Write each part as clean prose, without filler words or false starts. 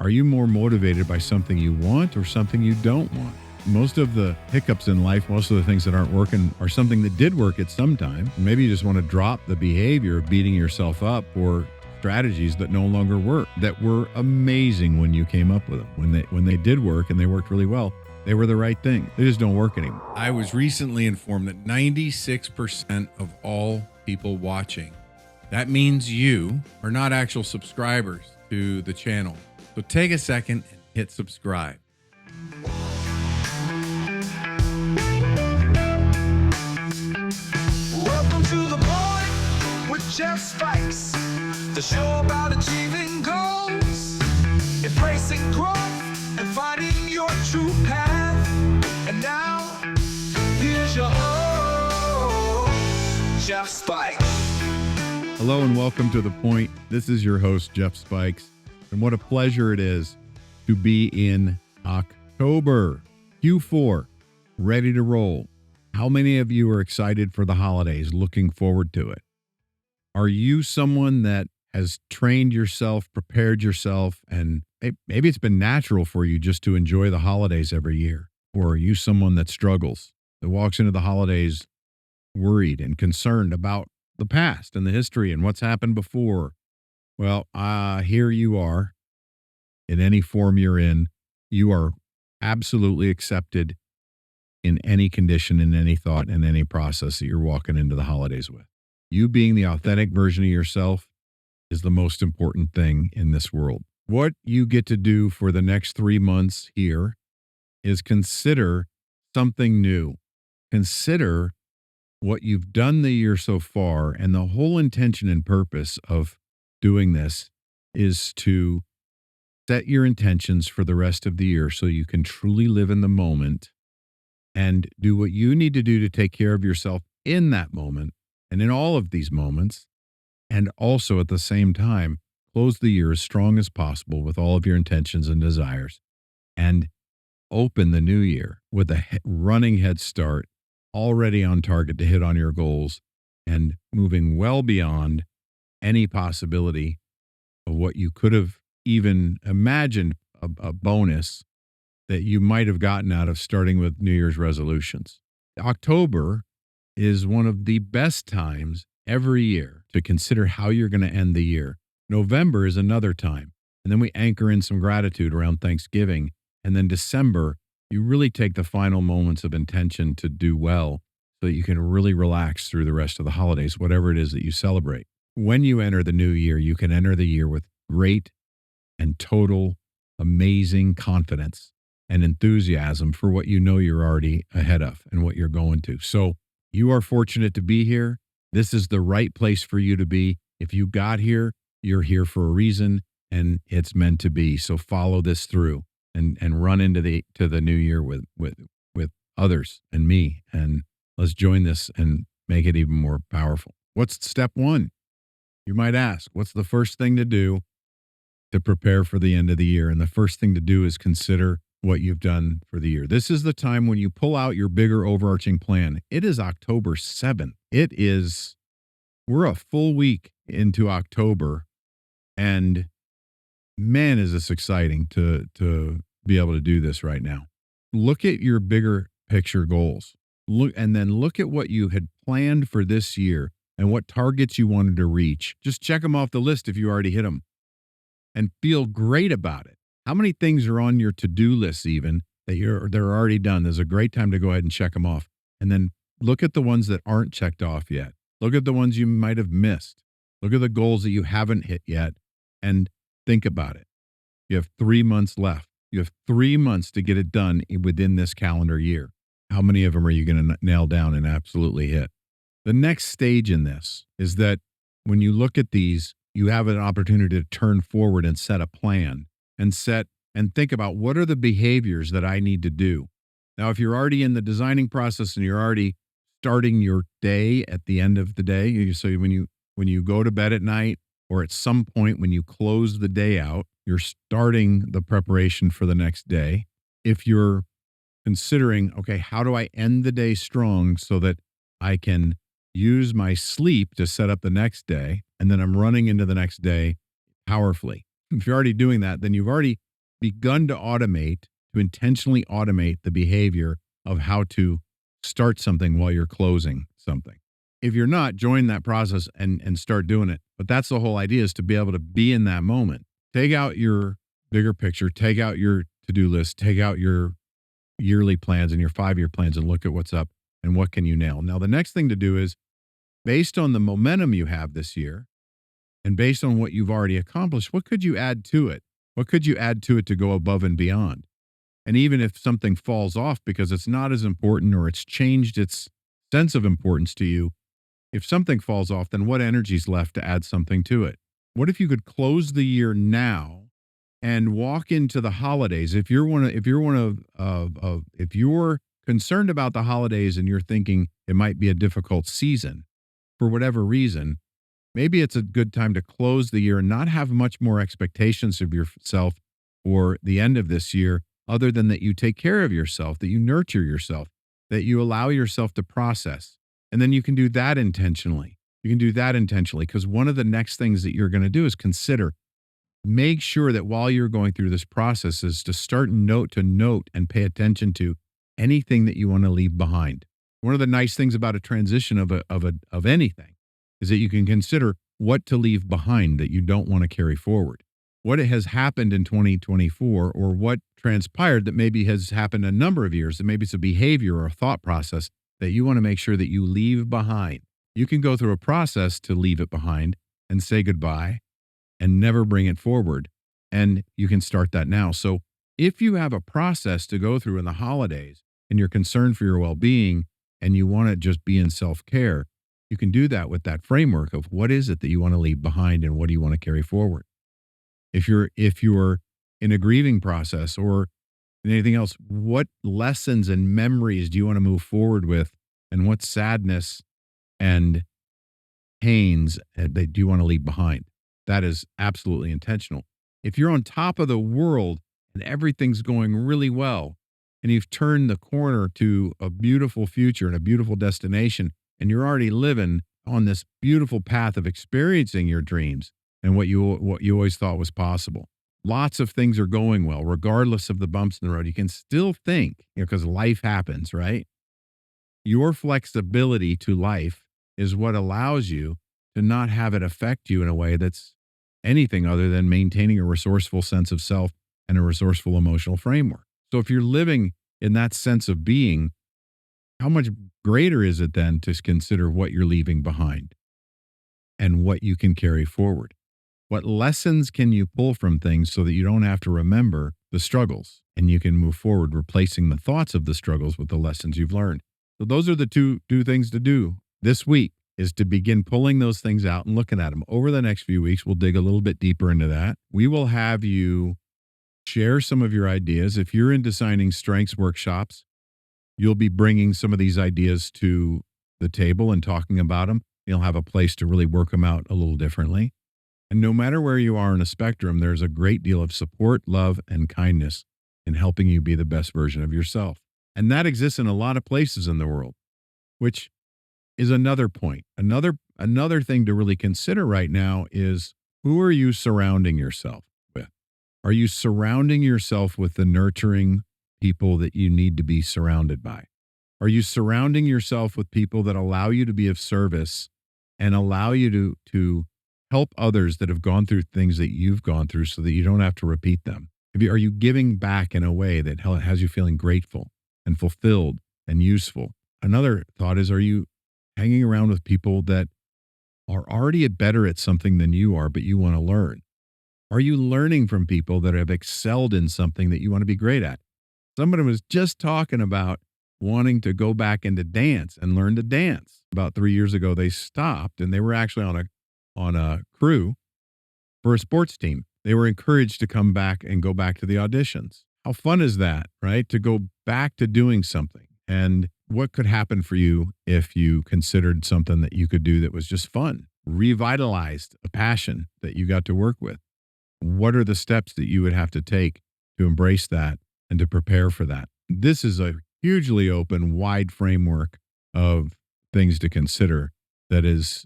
Are you more motivated by something you want or something you don't want? Most of the hiccups in life, most of the things that aren't working are something that did work at some time. Maybe you just want to drop the behavior of beating yourself up for strategies that no longer work, that were amazing when you came up with them. When they did work and they worked really well, they were the right thing. They just don't work anymore. I was recently informed that 96% of all people watching, that means you, are not actual subscribers to the channel. So take a second and hit subscribe. Welcome to The Point with Jeff Spikes, the show about achieving goals, embracing growth, and finding your true path. And now, here's your host, Jeff Spikes. Hello and welcome to The Point. This is your host, Jeff Spikes. And what a pleasure it is to be in October, Q4, ready to roll. How many of you are excited for the holidays, looking forward to it? Are you someone that has trained yourself, prepared yourself, and maybe it's been natural for you just to enjoy the holidays every year? Or are you someone that struggles, that walks into the holidays worried and concerned about the past and the history and what's happened before? Well, here you are. In any form you're in, you are absolutely accepted in any condition, in any thought, in any process that you're walking into the holidays with. You being the authentic version of yourself is the most important thing in this world. What you get to do for the next 3 months here is consider something new. Consider what you've done the year so far, and the whole intention and purpose of doing this is to set your intentions for the rest of the year so you can truly live in the moment and do what you need to do to take care of yourself in that moment and in all of these moments. And also at the same time, close the year as strong as possible with all of your intentions and desires and open the new year with a running head start, already on target to hit on your goals and moving well beyond any possibility of what you could have even imagined a bonus that you might have gotten out of starting with New Year's resolutions. October is one of the best times every year to consider how you're going to end the year. November is another time. And then we anchor in some gratitude around Thanksgiving. And then December, you really take the final moments of intention to do well so that you can really relax through the rest of the holidays, whatever it is that you celebrate. When you enter the new year, you can enter the year with great and total amazing confidence and enthusiasm for what you know you're already ahead of and what you're going to. So you are fortunate to be here. This is the right place for you to be. If you got here, you're here for a reason and it's meant to be. So follow this through and run into the new year with others and me. And let's join this and make it even more powerful. What's step one? You might ask, what's the first thing to do to prepare for the end of the year? And the first thing to do is consider what you've done for the year. This is the time when you pull out your bigger overarching plan. It is October 7th. We're a full week into October, and man, is this exciting to be able to do this right now. Look at your bigger picture goals. Look at what you had planned for this year and what targets you wanted to reach. Just check them off the list if you already hit them and feel great about it. How many things are on your to-do list even that they're already done? There's a great time to go ahead and check them off. And then look at the ones that aren't checked off yet. Look at the ones you might have missed. Look at the goals that you haven't hit yet and think about it. You have 3 months left. You have 3 months to get it done within this calendar year. How many of them are you going to nail down and absolutely hit? The next stage in this is that when you look at these, you have an opportunity to turn forward and set a plan and think about what are the behaviors that I need to do. Now, if you're already in the designing process and you're already starting your day at the end of the day, so when you go to bed at night or at some point when you close the day out, you're starting the preparation for the next day. If you're considering, okay, how do I end the day strong so that I can use my sleep to set up the next day, and then I'm running into the next day powerfully. If you're already doing that, then you've already begun to intentionally automate the behavior of how to start something while you're closing something? If you're not, join that process and start doing it. But that's the whole idea, is to be able to be in that moment. Take out your bigger picture, take out your to-do list, take out your yearly plans and your 5-year plans and look at what's up and what can you nail. Now, the next thing to do is, based on the momentum you have this year and based on what you've already accomplished, what could you add to it? What could you add to it to go above and beyond? And even if something falls off because it's not as important or it's changed its sense of importance to you, if something falls off, then what energy's left to add something to it? What if you could close the year now and walk into the holidays? If you're if you're concerned about the holidays and you're thinking it might be a difficult season for whatever reason, maybe it's a good time to close the year and not have much more expectations of yourself for the end of this year, other than that you take care of yourself, that you nurture yourself, that you allow yourself to process. And then you can do that intentionally. You can do that intentionally, because one of the next things that you're going to do is make sure that while you're going through this process is to start to note and pay attention to anything that you want to leave behind. One of the nice things about a transition of anything is that you can consider what to leave behind that you don't want to carry forward. What has happened in 2024, or what transpired that maybe has happened a number of years, that maybe it's a behavior or a thought process that you want to make sure that you leave behind. You can go through a process to leave it behind and say goodbye and never bring it forward. And you can start that now. So if you have a process to go through in the holidays and you're concerned for your well-being and you want to just be in self-care, you can do that with that framework of what is it that you want to leave behind and what do you want to carry forward. If you're in a grieving process or anything else, what lessons and memories do you want to move forward with, and what sadness and pains that do you want to leave behind? That is absolutely intentional. If you're on top of the world and everything's going really well, and you've turned the corner to a beautiful future and a beautiful destination, and you're already living on this beautiful path of experiencing your dreams and what you always thought was possible. Lots of things are going well, regardless of the bumps in the road. You can still think, because life happens, right? Your flexibility to life is what allows you to not have it affect you in a way that's anything other than maintaining a resourceful sense of self and a resourceful emotional framework. So if you're living in that sense of being, how much greater is it then to consider what you're leaving behind and what you can carry forward? What lessons can you pull from things so that you don't have to remember the struggles and you can move forward, replacing the thoughts of the struggles with the lessons you've learned? So those are the two things to do this week, is to begin pulling those things out and looking at them. Over the next few weeks, we'll dig a little bit deeper into that. We will have you share some of your ideas. If you're in designing strengths workshops, you'll be bringing some of these ideas to the table and talking about them. You'll have a place to really work them out a little differently. And no matter where you are in a spectrum, there's a great deal of support, love, and kindness in helping you be the best version of yourself. And that exists in a lot of places in the world, which is another point. Another thing to really consider right now is, who are you surrounding yourself with? Are you surrounding yourself with the nurturing people that you need to be surrounded by? Are you surrounding yourself with people that allow you to be of service and allow you to help others that have gone through things that you've gone through so that you don't have to repeat them? Are you giving back in a way that has you feeling grateful and fulfilled and useful? Another thought is, are you hanging around with people that are already better at something than you are, but you want to learn? Are you learning from people that have excelled in something that you want to be great at? Somebody was just talking about wanting to go back into dance and learn to dance. About 3 years ago, they stopped, and they were actually on a crew for a sports team. They were encouraged to come back and go back to the auditions. How fun is that, right? To go back to doing something. And what could happen for you if you considered something that you could do that was just fun, revitalized a passion that you got to work with? What are the steps that you would have to take to embrace that and to prepare for that? This is a hugely open, wide framework of things to consider that is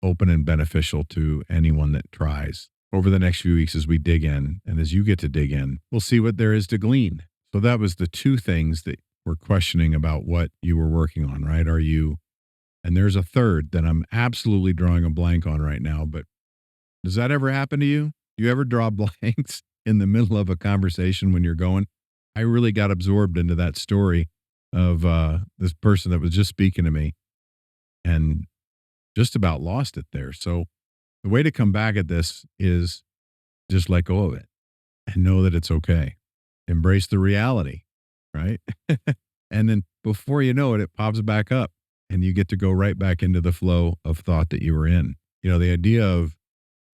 open and beneficial to anyone that tries. over the next few weeks as we dig in and as you get to dig in. We'll see what there is to glean. So that was the two things that we're questioning about what you were working on, right? And there's a third that I'm absolutely drawing a blank on right now, but does that ever happen to you? You ever draw blanks in the middle of a conversation when you're going? I really got absorbed into that story of this person that was just speaking to me and just about lost it there. So the way to come back at this is just let go of it and know that it's okay. Embrace the reality, right? And then before you know it, it pops back up and you get to go right back into the flow of thought that you were in. The idea of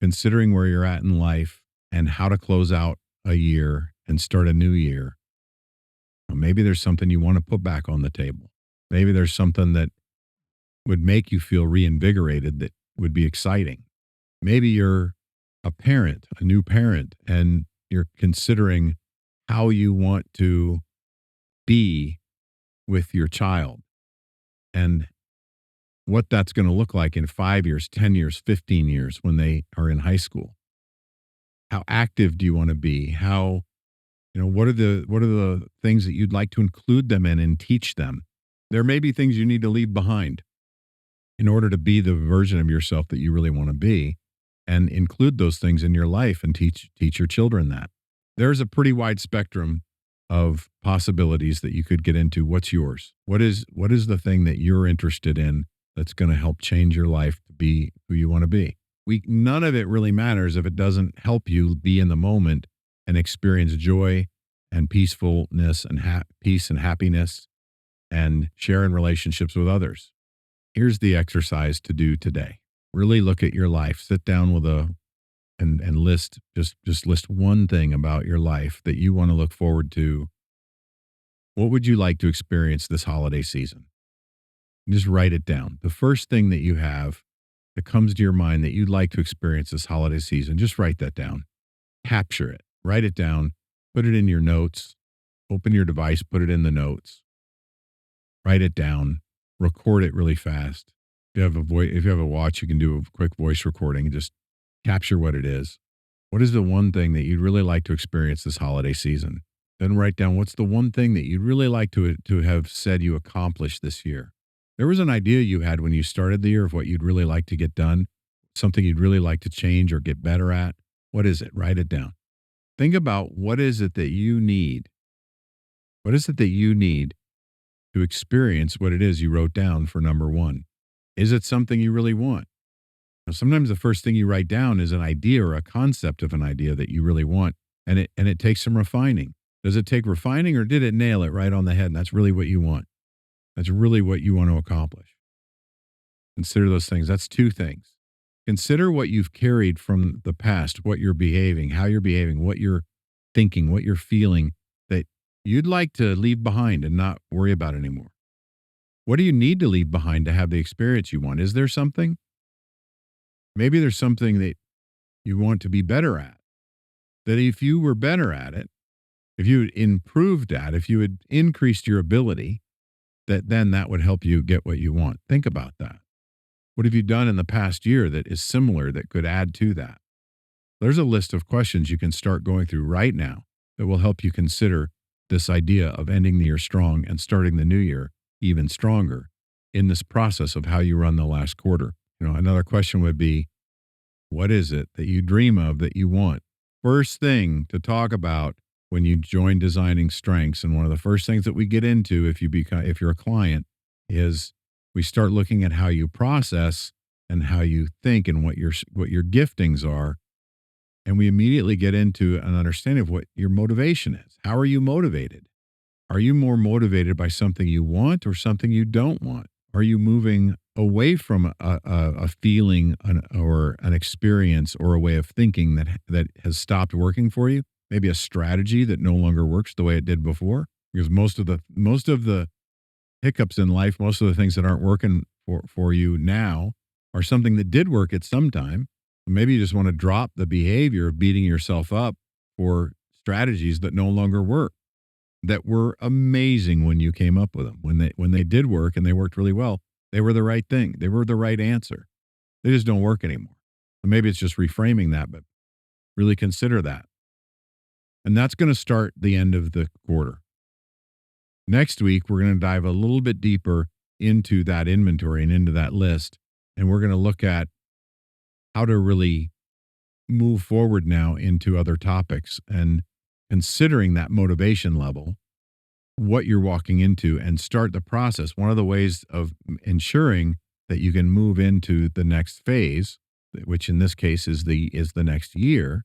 considering where you're at in life and how to close out a year and start a new year. Maybe there's something you want to put back on the table. Maybe there's something that would make you feel reinvigorated that would be exciting. Maybe you're a parent, a new parent, and you're considering how you want to be with your child and what that's going to look like in 5 years, 10 years, 15 years when they are in high school. How active do you want to be? What are the things that you'd like to include them in and teach them? There may be things you need to leave behind in order to be the version of yourself that you really want to be, and include those things in your life and teach your children that. There's a pretty wide spectrum of possibilities that you could get into. What's yours? What is the thing that you're interested in that's going to help change your life to be who you want to be? None of it really matters if it doesn't help you be in the moment and experience joy and peacefulness and peace and happiness and share in relationships with others. Here's the exercise to do today. Really look at your life. Sit down with and list just list one thing about your life that you want to look forward to. What would you like to experience this holiday season? Just write it down. The first thing that you have that comes to your mind that you'd like to experience this holiday season, just write that down. Capture it. Write it down. Put it in your notes. Open your device. Put it in the notes. Write it down. Record it really fast. If you have a watch, you can do a quick voice recording and just capture what it is. What is the one thing that you'd really like to experience this holiday season? Then write down what's the one thing that you'd really like to have said you accomplished this year. There was an idea you had when you started the year of what you'd really like to get done, something you'd really like to change or get better at. What is it? Write it down. Think about what is it that you need. What is it that you need to experience what it is you wrote down for number one? Is it something you really want? Now, sometimes the first thing you write down is an idea or a concept of an idea that you really want, and it takes some refining. Does it take refining, or did it nail it right on the head? And that's really what you want. That's really what you want to accomplish. Consider those things. That's two things. Consider what you've carried from the past, what you're behaving, how you're behaving, what you're thinking, what you're feeling that you'd like to leave behind and not worry about anymore. What do you need to leave behind to have the experience you want? Is there something? Maybe there's something that you want to be better at. That if you were better at it, if you had improved at, if you had increased your ability, then that would help you get what you want. Think about that. What have you done in the past year that is similar that could add to that? There's a list of questions you can start going through right now that will help you consider this idea of ending the year strong and starting the new year even stronger in this process of how you run the last quarter. Another question would be, what is it that you dream of that you want? First thing to talk about when you join Designing Strengths, and one of the first things that we get into if you're a client, is we start looking at how you process and how you think and what your giftings are, and we immediately get into an understanding of what your motivation is. How are you motivated? Are you more motivated by something you want or something you don't want? Are you moving away from a feeling or an experience or a way of thinking that has stopped working for you? Maybe a strategy that no longer works the way it did before? Because most of the hiccups in life, most of the things that aren't working for you now are something that did work at some time. Maybe you just want to drop the behavior of beating yourself up for strategies that no longer work, that were amazing when you came up with them. When they did work and they worked really well, they were the right thing. They were the right answer. They just don't work anymore. And maybe it's just reframing that, but Really consider that. And that's going to start the end of the quarter. Next week, we're going to dive a little bit deeper into that inventory and into that list. And we're going to look at how to really move forward now into other topics and considering that motivation level, what you're walking into, and start the process. One of the ways of ensuring that you can move into the next phase, which in this case is the next year,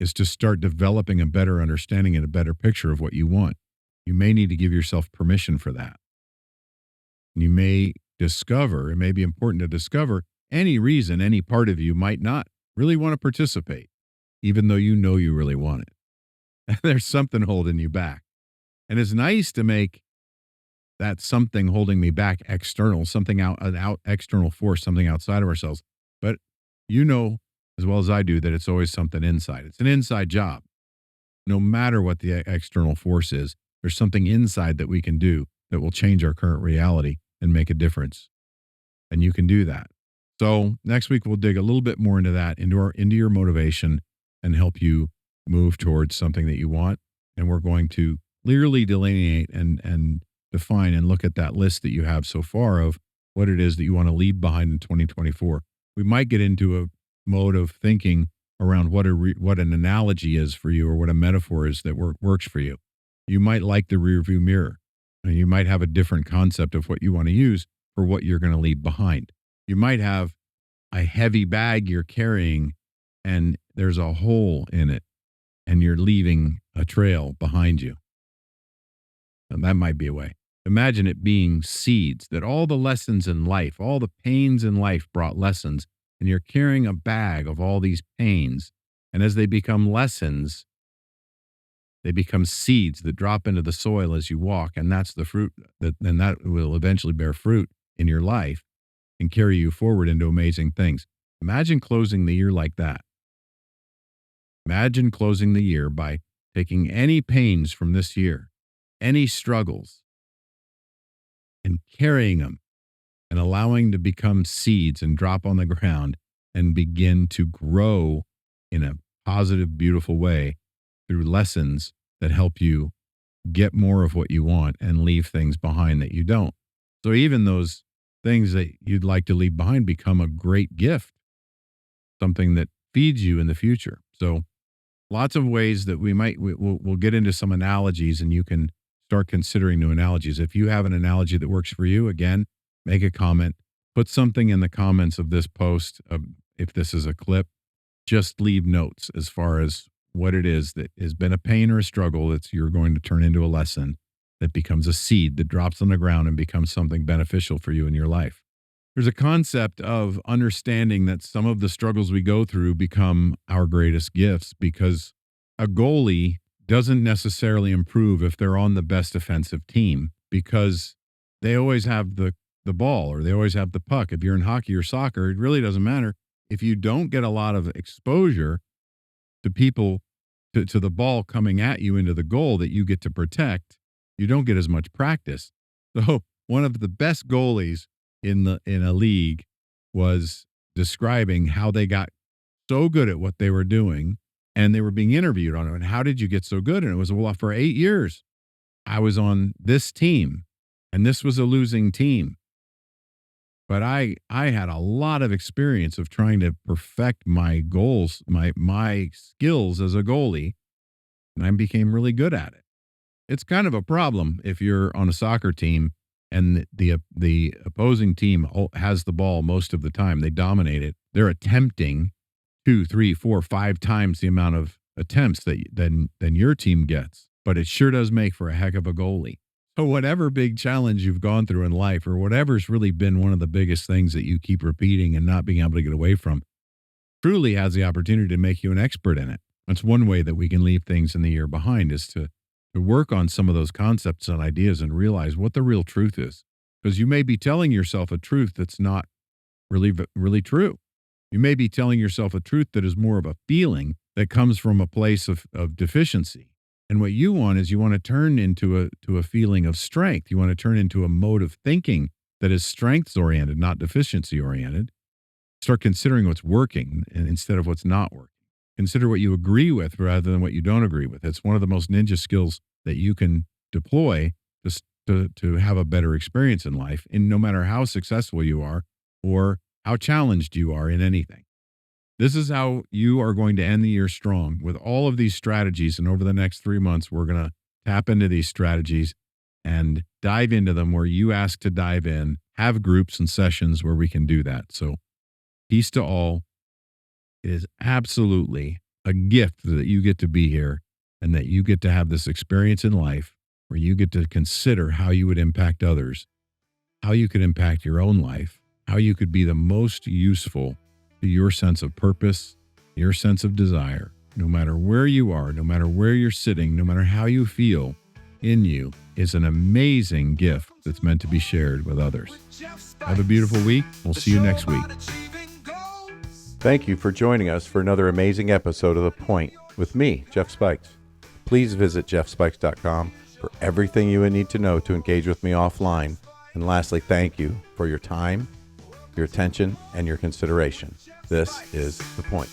is to start developing a better understanding and a better picture of what you want. You may need to give yourself permission for that. You may discover, it may be important to discover any reason any part of you might not really want to participate, even though you know you really want it. There's something holding you back. And it's nice to make that something holding me back external, something an external force, something outside of ourselves. But you know as well as I do that it's always something inside. It's an inside job. No matter what the external force is, there's something inside that we can do that will change our current reality and make a difference. And you can do that. So next week we'll dig a little bit more into that, into your motivation, and help you move towards something that you want. And we're going to clearly delineate and define and look at that list that you have so far of what it is that you want to leave behind in 2024. We might get into a mode of thinking around what an analogy is for you, or what a metaphor is that works for you. You might like the rearview mirror, and you might have a different concept of what you want to use for what you're going to leave behind. You might have a heavy bag you're carrying and there's a hole in it and you're leaving a trail behind you. And that might be a way. Imagine it being seeds, that all the lessons in life, all the pains in life brought lessons, and you're carrying a bag of all these pains. And as they become lessons, they become seeds that drop into the soil as you walk. And that's the fruit and that will eventually bear fruit in your life and carry you forward into amazing things. Imagine closing the year like that. Imagine closing the year by taking any pains from this year, any struggles, and carrying them and allowing to become seeds and drop on the ground and begin to grow in a positive, beautiful way through lessons that help you get more of what you want and leave things behind that you don't. So even those things that you'd like to leave behind become a great gift, something that feeds you in the future. So lots of ways that we'll get into some analogies, and you can start considering new analogies. If you have an analogy that works for you, again, make a comment, put something in the comments of this post. If this is a clip, just leave notes as far as what it is that has been a pain or a struggle that you're going to turn into a lesson that becomes a seed that drops on the ground and becomes something beneficial for you in your life. There's a concept of understanding that some of the struggles we go through become our greatest gifts, because a goalie doesn't necessarily improve if they're on the best offensive team, because they always have the ball, or they always have the puck. If you're in hockey or soccer, it really doesn't matter. If you don't get a lot of exposure to people, to the ball coming at you into the goal that you get to protect, you don't get as much practice. So one of the best goalies in a league was describing how they got so good at what they were doing, and they were being interviewed on it. And how did you get so good? And it was, well, for 8 years, I was on this team, and this was a losing team. But I had a lot of experience of trying to perfect my goals, my skills as a goalie, and I became really good at it. It's kind of a problem if you're on a soccer team and the opposing team has the ball most of the time. They dominate it. They're attempting 2, 3, 4, 5 times the amount of attempts than your team gets. But it sure does make for a heck of a goalie. So whatever big challenge you've gone through in life, or whatever's really been one of the biggest things that you keep repeating and not being able to get away from, truly has the opportunity to make you an expert in it. That's one way that we can leave things in the year behind, is to work on some of those concepts and ideas and realize what the real truth is. Because you may be telling yourself a truth that's not really true. You may be telling yourself a truth that is more of a feeling that comes from a place of deficiency. And what you want is, you want to turn into a feeling of strength. You want to turn into a mode of thinking that is strengths oriented, not deficiency oriented. Start considering what's working instead of what's not working. Consider what you agree with rather than what you don't agree with. It's one of the most ninja skills that you can deploy to have a better experience in life, and no matter how successful you are or how challenged you are in anything. This is how you are going to end the year strong with all of these strategies. And over the next 3 months, we're going to tap into these strategies and dive into them where you ask to dive in, have groups and sessions where we can do that. So peace to all. It is absolutely a gift that you get to be here and that you get to have this experience in life where you get to consider how you would impact others, how you could impact your own life, how you could be the most useful to your sense of purpose, your sense of desire, no matter where you are, no matter where you're sitting, no matter how you feel in you is an amazing gift that's meant to be shared with others. Have a beautiful week. We'll see you next week. Thank you for joining us for another amazing episode of The Point with me, Jeff Spikes. Please visit jeffspikes.com for everything you would need to know to engage with me offline. And lastly, thank you for your time, your attention, and your consideration. This is The Point.